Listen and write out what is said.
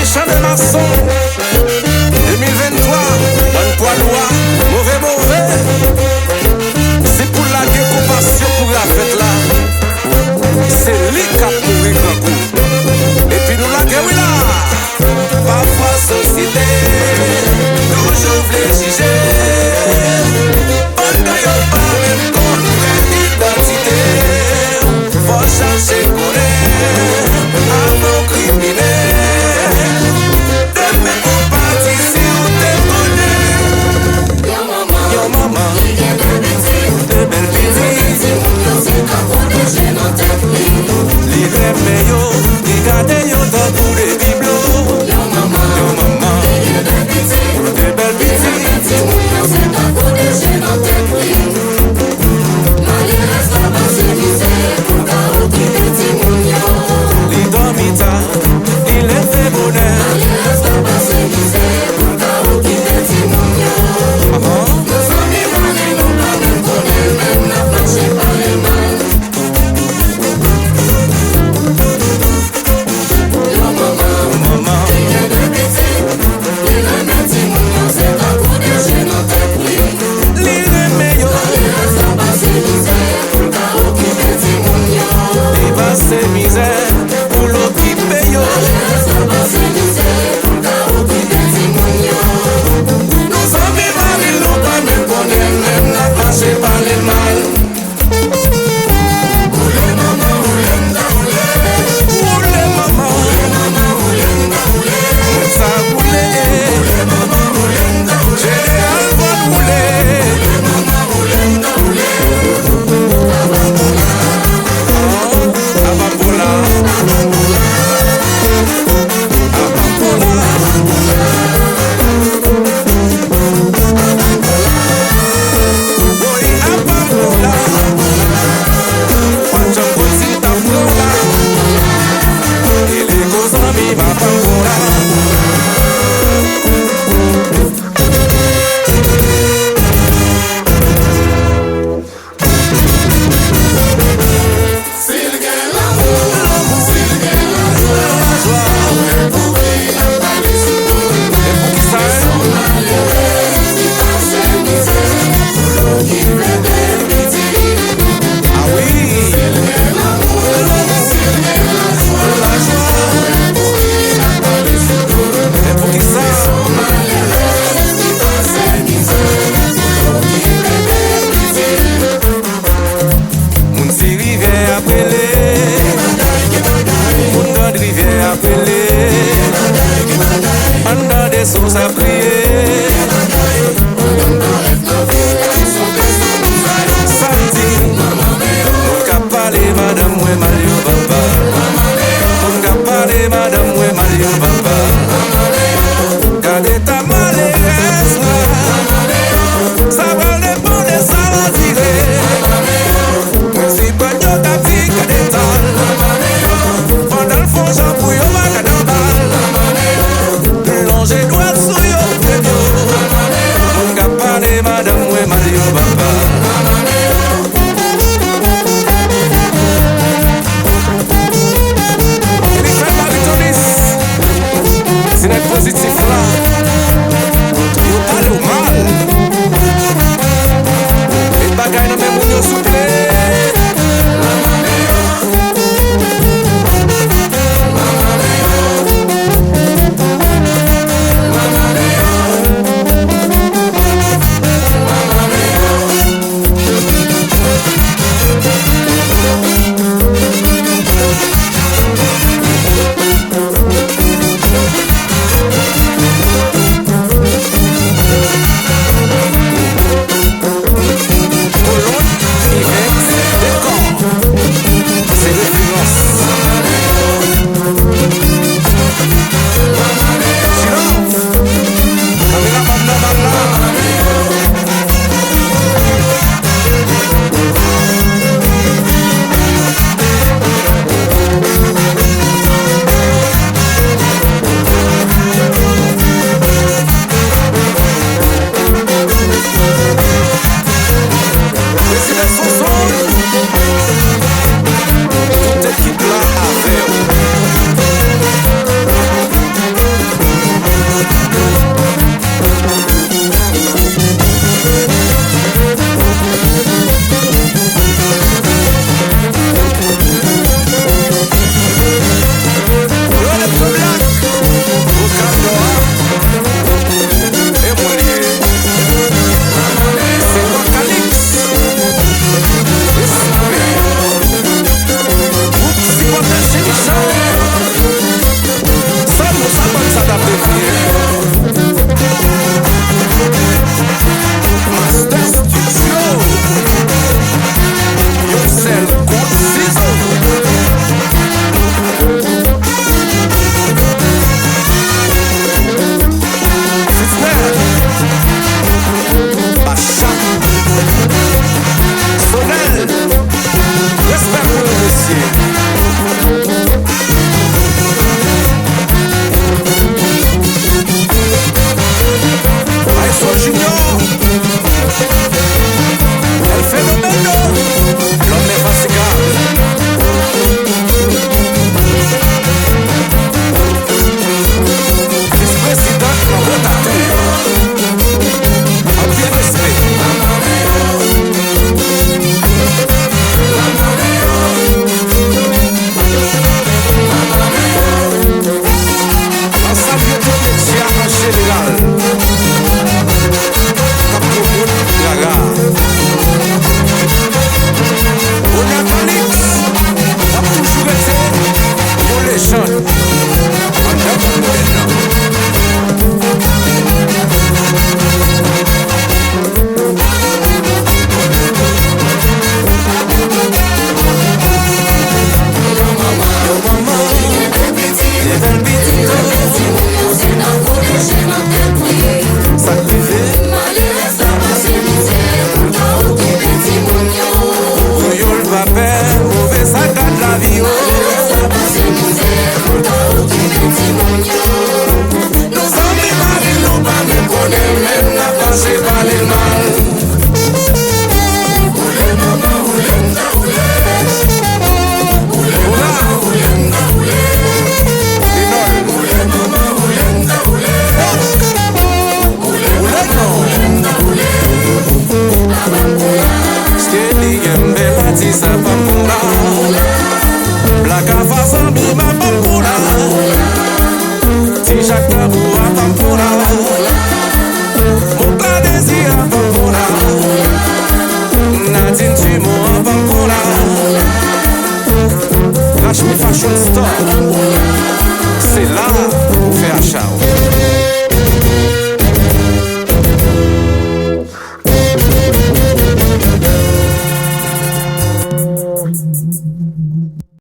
méchant de maçon. 2023, bonne poids loi, mauvais. C'est pour la décompassion pour la fête là. C'est lui qui a pourri grand coup. Et puis nous la guerre là. Parfois société, toujours voulez juger. Pendant y'a pas même qu'on identité. Faut chercher connaître avant criminel. De mes compatis si ou te connaît. Yo maman, de belles petites. Li reme yo, li gade yo dans tous les bibelots. Yo maman, de belles petites. Li dormita, li leve bonheur. C'est misère pour l'occuper yo. Nos amis maris l'ont pas même connaît, même n'a passé par les mal. Oulé maman, ça oulé. J'ai les albums oulé. Sous à prier. Samedi, on qu'a parlé madame ouais Mario Baba. On qu'a parlé madame ouais Mario Baba. Gardez ta maléresse là. Ça va dépendre, ça va tirer. Si pas de ta vie qu'à des temps. Pendant le fond j'en bouille au bac à dans balle. J'ai droit sur yo. Fashion Store, c'est là.